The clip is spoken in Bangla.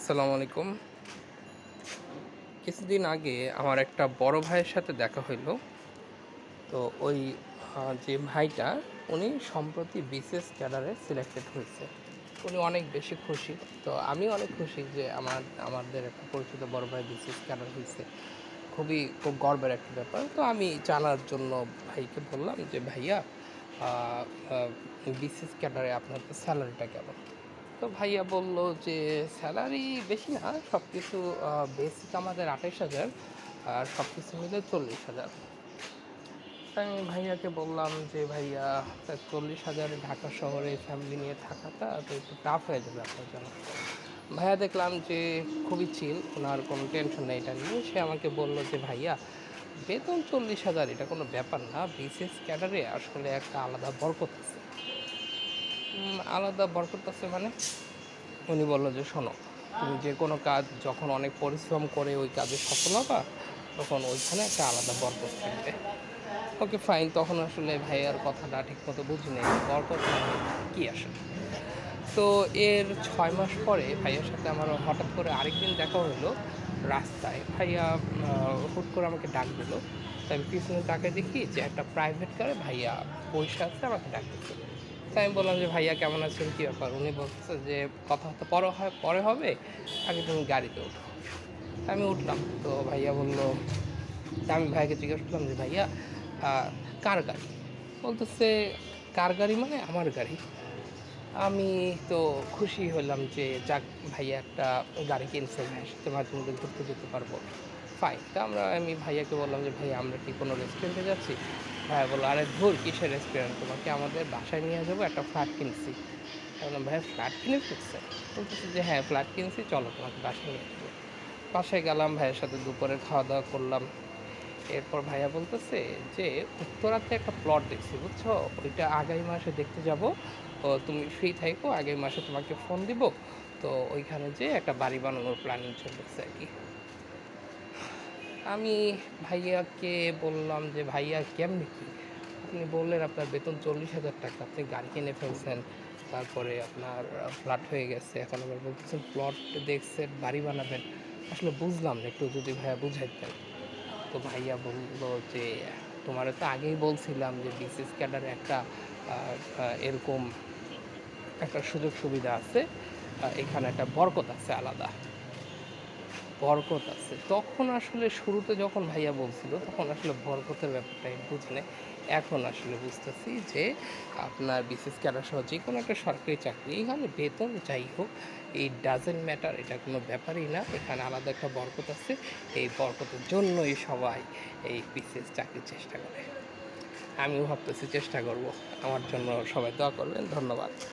আসসালামু আলাইকুম। কিছুদিন আগে আমার একটা বড় ভাইয়ের সাথে দেখা হইলো। তো ওই যে ভাইটা উনি সম্প্রতি বিসিএস ক্যাডারে সিলেক্টেড হয়েছে। উনি অনেক বেশি খুশি। তো আমিও অনেক খুশি যে আমাদের একটা পরিচিত বড় ভাই বিসিএস ক্যাডার হইছে। খুব গর্বের একটা ব্যাপার। তো আমি জানার জন্য ভাইকে বললাম যে, "ভাইয়া আ আ বিসিএস ক্যাডারে আপনাদের স্যালারিটা কেমন?" তো ভাইয়া বলল যে স্যালারি বেশি না, সবকিছু বেসিক আমাদের ২৮,০০০ আর সবকিছু মিলে ৪০,০০০। আমি ভাইয়াকে বললাম যে ভাইয়া ৪০,০০০ ঢাকা শহরে ফ্যামিলি নিয়ে থাকাটা তো একটু টাফ হয়ে যাবে আপনার জন্য। ভাইয়া দেখলাম যে খুবই চিল, ওনার কোনো টেনশন নেই এটা নিয়ে। সে আমাকে বলল যে ভাইয়া বেতন ৪০,০০০ এটা কোনো ব্যাপার না, বিসিএস ক্যাডারে আসলে একটা আলাদা বরকত আছে। আলাদা বরকত আছে মানে? উনি বলল যে শোনো, তুমি যে কোনো কাজ যখন অনেক পরিশ্রম করে ওই কাজে সফল হবা, তখন ওইখানে একটা আলাদা বরকত থাকবে। ওকে ফাইন, তখন আসলে ভাইয়ার কথাটা ঠিকমতো বুঝি নাই বরকত মানে কী আসলে। তো এর ৬ মাস পরে ভাইয়ার সাথে আমার হঠাৎ করে আরেকদিন দেখা হলো রাস্তায়। ভাইয়া হুট করে আমাকে ডাক দিল। তো আমি পিছনে তাকায় দেখি যে একটা প্রাইভেট কারে ভাইয়া বইসা আছে, আমাকে ডাকতেছে। তো আমি বললাম যে, "ভাইয়া কেমন আছেন? কী ব্যাপার?" উনি বলতেছে যে, "কথাবার্তা পরে হবে, আগে তুমি গাড়িতে ওঠো।" আমি উঠলাম। তো ভাইয়া বলল, তা আমি ভাইয়াকে জিজ্ঞেস করলাম যে, "ভাইয়া আ কার গাড়ি?" বলতেছে, "কার গাড়ি মানে আমার গাড়ি।" আমি তো খুশি হলাম যে যাক, ভাইয়া একটা গাড়ি কিনছে, ভাইয়ের সাথে মাঝে মধ্যে ঘুরতে যেতে পারবো। ফাইন। তো আমি ভাইয়াকে বললাম যে, "ভাইয়া আমরা কি কোনো রেস্টুরেন্টে যাচ্ছি?" ভাইয়া বলল, "আরে ধুর কিসের রেস্টুরেন্ট? তোমাকে আমাদের বাসায় নিয়ে যাবো, একটা ফ্ল্যাট কিনছি।" আমি বললাম, "ভাইয়া ফ্ল্যাট কিনে ফেলছেন?" বলতেছে যে, "হ্যাঁ, ফ্ল্যাট কিনছি, চলো তোমাকে বাসায় নিয়ে যাবো।" বাসায় গেলাম, ভাইয়ের সাথে দুপুরে খাওয়া-দাওয়া করলাম। এরপর ভাইয়া বলতেছে যে, "উত্তরাতে একটা প্লট দেখছি, বুঝছো? ওইটা আগামী মাসে দেখতে যাবো। তুমি ফ্রি থাইকো, আগামী মাসে তোমাকে ফোন দিব। তো ওইখানে যেয়ে একটা বাড়ি বানানোর প্ল্যানিং চলতেছে আরকি।" আমি ভাইয়াকে বললাম যে, "ভাইয়া কেমনে কি? আপনি বললেন আপনার বেতন ৪০,০০০ টাকা, আপনি গাড়ি কিনে ফেলছেন, তারপরে আপনার ফ্ল্যাট হয়ে গেছে। এখন আবার বলতেছেন প্লট দেখছেন, বাড়ি বানাবেন। আসলে বুঝলাম না, একটু যদি ভাইয়া বুঝাইতেন।" তো ভাইয়া বলল যে, "তোমারে তো আগেই বলছিলাম যে বিসিএস ক্যাডারে একটা আ আ এরকম একটা সুযোগ সুবিধা আছে। এখানে একটা বরকত আছে আলাদা। বরকত আছে।" তখন আসলে শুরুতে যখন ভাইয়া বলছিল, তখন আসলে বরকতের ব্যাপারটা আমি বুঝি নাই। এখন আসলে বুঝতেছি যে আপনার বিসিএস ক্যাডার সহ যেকোনো একটা সরকারি চাকরি, এখানে বেতন যাই হোক, it doesn't matter, এটা কোনো ব্যাপারই না। এখানে আলাদা একটা বরকত আছে। এই বরকতের জন্যই সবাই এই বিসিএস চাকরির চেষ্টা করে। আমিও ভাবতেছি চেষ্টা করব। আমার জন্য সবাই দোয়া করবেন। ধন্যবাদ।